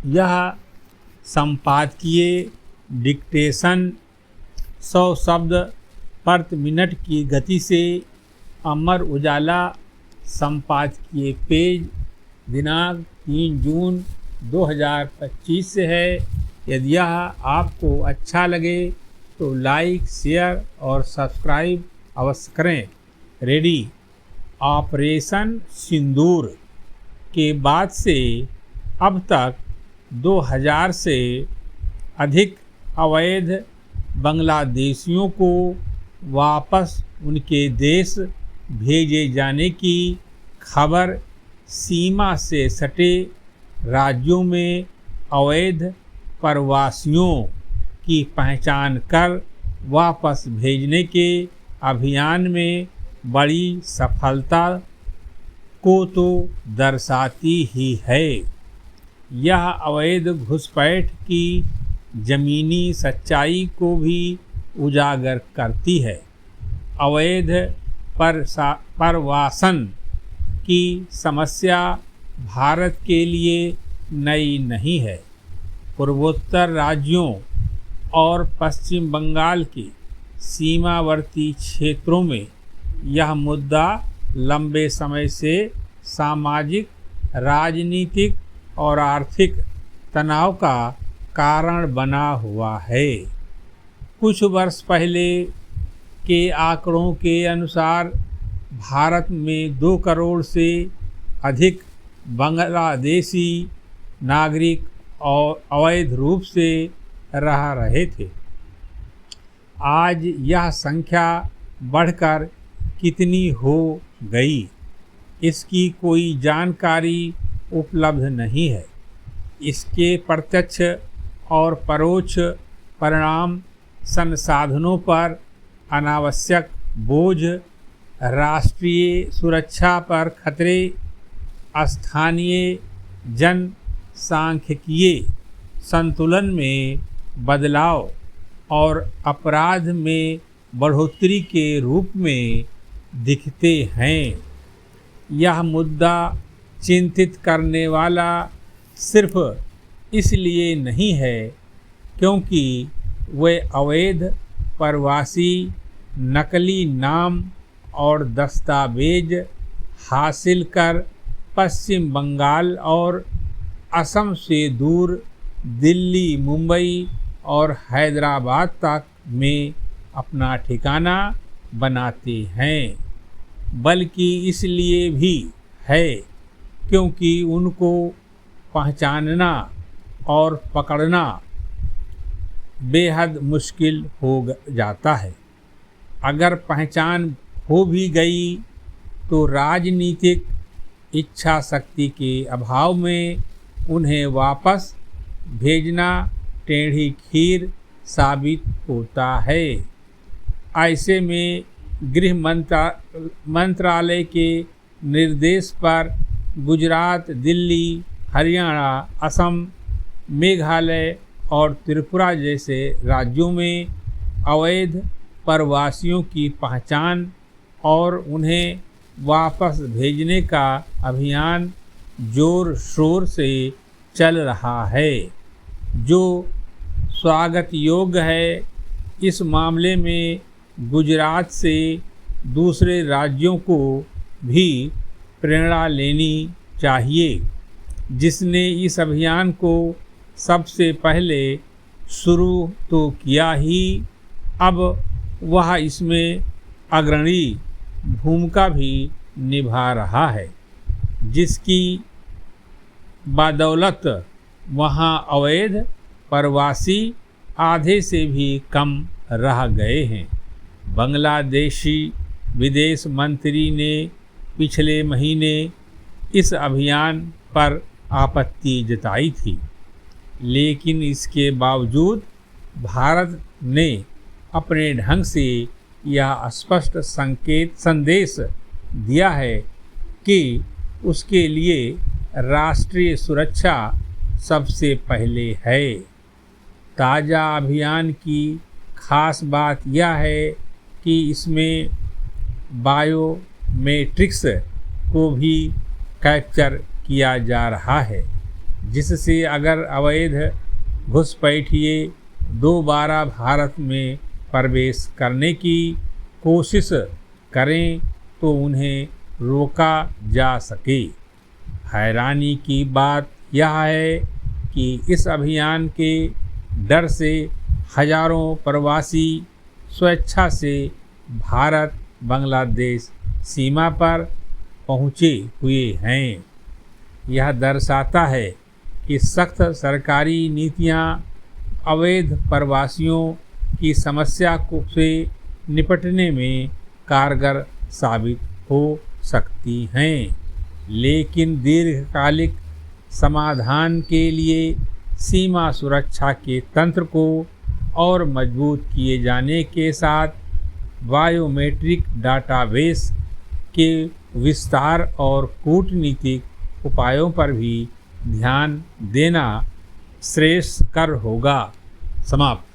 यह संपादकीय डिक्टेशन 100 शब्द प्रति मिनट की गति से अमर उजाला संपादकीय पेज दिनांक 3 जून 2025 से है। यदि यह आपको अच्छा लगे तो लाइक, शेयर और सब्सक्राइब अवश्य करें। रेडी। ऑपरेशन सिंदूर के बाद से अब तक 2000 से अधिक अवैध बांग्लादेशियों को वापस उनके देश भेजे जाने की खबर सीमा से सटे राज्यों में अवैध प्रवासियों की पहचान कर वापस भेजने के अभियान में बड़ी सफलता को तो दर्शाती ही है। यह अवैध घुसपैठ की ज़मीनी सच्चाई को भी उजागर करती है। अवैध प्रवासन की समस्या भारत के लिए नई नहीं है। पूर्वोत्तर राज्यों और पश्चिम बंगाल के सीमावर्ती क्षेत्रों में यह मुद्दा लंबे समय से सामाजिक, राजनीतिक और आर्थिक तनाव का कारण बना हुआ है। कुछ वर्ष पहले के आंकड़ों के अनुसार भारत में 2 करोड़ से अधिक बांग्लादेशी नागरिक और अवैध रूप से रह रहे थे। आज यह संख्या बढ़कर कितनी हो गई, इसकी कोई जानकारी उपलब्ध नहीं है। इसके प्रत्यक्ष और परोक्ष परिणाम संसाधनों पर अनावश्यक बोझ, राष्ट्रीय सुरक्षा पर खतरे, स्थानीय जनसांख्यिकीय संतुलन में बदलाव और अपराध में बढ़ोतरी के रूप में दिखते हैं। यह मुद्दा चिंतित करने वाला सिर्फ इसलिए नहीं है क्योंकि वे अवैध प्रवासी नकली नाम और दस्तावेज हासिल कर पश्चिम बंगाल और असम से दूर दिल्ली, मुंबई और हैदराबाद तक में अपना ठिकाना बनाते हैं, बल्कि इसलिए भी है क्योंकि उनको पहचानना और पकड़ना बेहद मुश्किल हो जाता है। अगर पहचान हो भी गई तो राजनीतिक इच्छा शक्ति के अभाव में उन्हें वापस भेजना टेढ़ी खीर साबित होता है। ऐसे में गृह मंत्रालय के निर्देश पर गुजरात, दिल्ली, हरियाणा, असम, मेघालय और त्रिपुरा जैसे राज्यों में अवैध प्रवासियों की पहचान और उन्हें वापस भेजने का अभियान जोर शोर से चल रहा है, जो स्वागत योग्य है। इस मामले में गुजरात से दूसरे राज्यों को भी प्रेरणा लेनी चाहिए, जिसने इस अभियान को सबसे पहले शुरू तो किया ही, अब वह इसमें अग्रणी भूमिका भी निभा रहा है, जिसकी बदौलत वहाँ अवैध प्रवासी आधे से भी कम रह गए हैं। बांग्लादेशी विदेश मंत्री ने पिछले महीने इस अभियान पर आपत्ति जताई थी, लेकिन इसके बावजूद भारत ने अपने ढंग से यह स्पष्ट संदेश दिया है कि उसके लिए राष्ट्रीय सुरक्षा सबसे पहले है। ताज़ा अभियान की खास बात यह है कि इसमें बायोमेट्रिक्स को भी कैप्चर किया जा रहा है, जिससे अगर अवैध घुसपैठिए दोबारा भारत में प्रवेश करने की कोशिश करें तो उन्हें रोका जा सके। हैरानी की बात यह है कि इस अभियान के डर से हजारों प्रवासी स्वेच्छा से भारत बांग्लादेश सीमा पर पहुँचे हुए हैं। यह दर्शाता है कि सख्त सरकारी नीतियां अवैध प्रवासियों की समस्या से निपटने में कारगर साबित हो सकती हैं, लेकिन दीर्घकालिक समाधान के लिए सीमा सुरक्षा के तंत्र को और मजबूत किए जाने के साथ बायोमेट्रिक डाटाबेस के विस्तार और कूटनीतिक उपायों पर भी ध्यान देना श्रेयस्कर होगा। समाप्त।